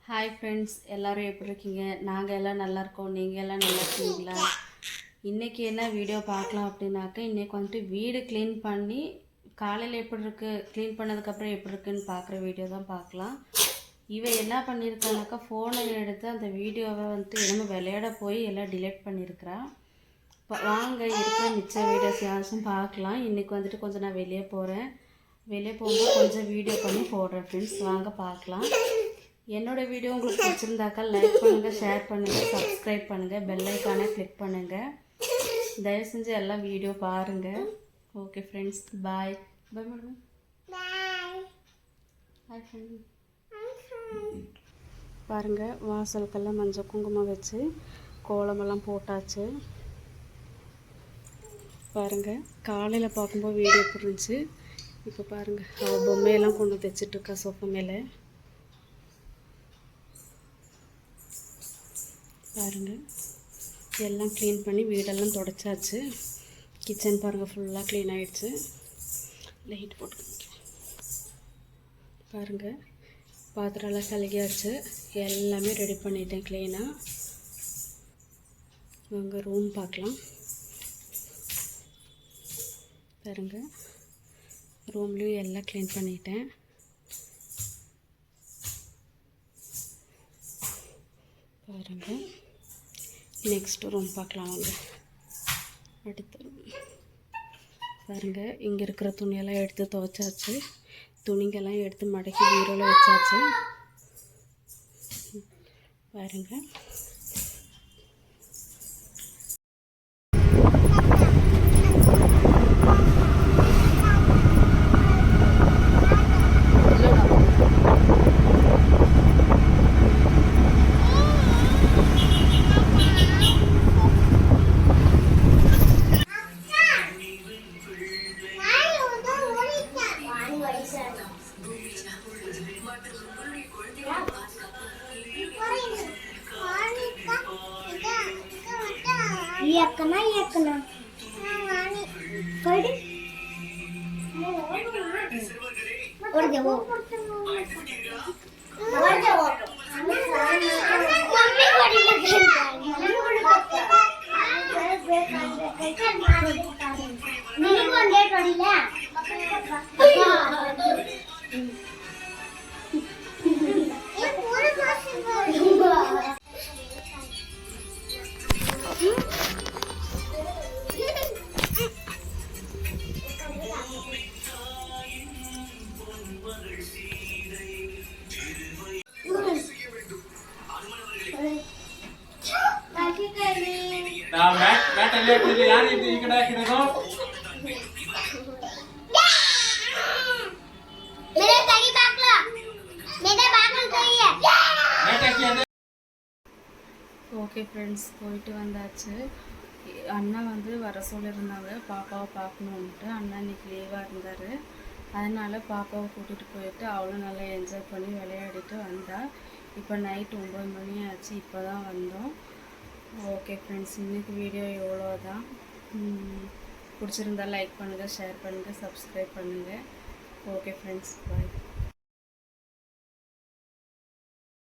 Hi friends, எல்லோரும் எப்படி இருக்கீங்க? நாங்கள் எல்லாம் நல்லா இருக்கோம். நீங்கள் எல்லாம் நல்லா இருக்கீங்களா? இன்றைக்கி என்ன வீடியோ பார்க்கலாம் அப்படின்னாக்கா, இன்றைக்கி வந்துட்டு வீடு க்ளீன் பண்ணி காலையில் எப்படி இருக்குது, க்ளீன் பண்ணதுக்கப்புறம் எப்படி இருக்குதுன்னு பார்க்குற வீடியோ தான் பார்க்கலாம். இவன் என்ன பண்ணியிருக்கானாக்கா, ஃபோனை எடுத்து அந்த வீடியோவை வந்துட்டு என்னமோ விளையாட போய் எல்லாம் டிலீட் பண்ணியிருக்கிறான். வாங்க இருக்கிற மிச்ச வீடியோஸ் யாரும் பார்க்கலாம். இன்றைக்கி வந்துட்டு கொஞ்சம் நான் வெளியே போகிறேன். வெளியே போகும்போது கொஞ்சம் வீடியோ பண்ணி போடுறேன் ஃப்ரெண்ட்ஸ். வாங்க பார்க்கலாம். என்னோடய வீடியோ உங்களுக்கு பிடிச்சிருந்தாக்கா லைக் பண்ணுங்கள், ஷேர் பண்ணுங்கள், சப்ஸ்கிரைப் பண்ணுங்கள், பெல் ஐக்கானை கிளிக் பண்ணுங்கள். தயவு செஞ்சு எல்லாம் வீடியோ பாருங்கள். ஓகே ஃப்ரெண்ட்ஸ், பாய் பாய் மேடம். Hi friend. பாருங்கள், வாசலுக்கெல்லாம் மஞ்சள் குங்குமம் வச்சு கோலமெல்லாம் போட்டாச்சு. பாருங்கள், காலையில் பார்க்கும்போது வீடியோ புரிஞ்சு இப்போ பாருங்கள், அவள் பொம்மையெல்லாம் கொண்டு தைச்சிட்ருக்கா சோஃபா மேலே. பாருங்கள், எல்லாம் க்ளீன் பண்ணி வீடெல்லாம் தொடச்சாச்சு. கிச்சன் பாருங்கள் ஃபுல்லாக க்ளீன் ஆகிடுச்சு. லைட் போட்டு பாருங்கள், பாத்திரம்லாம் கழுகியாச்சு. எல்லாமே ரெடி பண்ணிட்டேன் க்ளீனாக. உங்கள் ரூம் பார்க்கலாம். பாருங்கள், ரூம்லேயும் எல்லாம் க்ளீன் பண்ணிட்டேன். பாருங்கள், நெக்ஸ்ட் ரூம் பார்க்கலாம் வாங்க. அடுத்த ரூம் பாருங்கள், இங்கே இருக்கிற துணியெல்லாம் எடுத்து துவைச்சாச்சு. துணிங்கெல்லாம் எடுத்து மடக்கி பீரோவில் வச்சாச்சு. பாருங்கள், ஓகே ஃப்ரெண்ட்ஸ், போயிட்டு வந்தாச்சு. அண்ணா வந்து வர சொல்லியிருந்தாங்க பாப்பாவை பார்க்கணுன்ட்டு. அண்ணா இன்றைக்கி லீவாக இருந்தார். அதனால் பாப்பாவை கூட்டிகிட்டு போயிட்டு அவளும் நல்லா என்ஜாய் பண்ணி விளையாடிட்டு வந்தாள். இப்போ நைட் 9 மணி ஆச்சு, இப்போ தான் வந்தோம். ஓகே ஃப்ரெண்ட்ஸ், இன்றைக்கி வீடியோ எவ்வளோ தான். பிடிச்சிருந்தால் லைக் பண்ணுங்கள், ஷேர் பண்ணுங்கள், சப்ஸ்கிரைப் பண்ணுங்கள். ஓகே ஃப்ரெண்ட்ஸ், பாய்.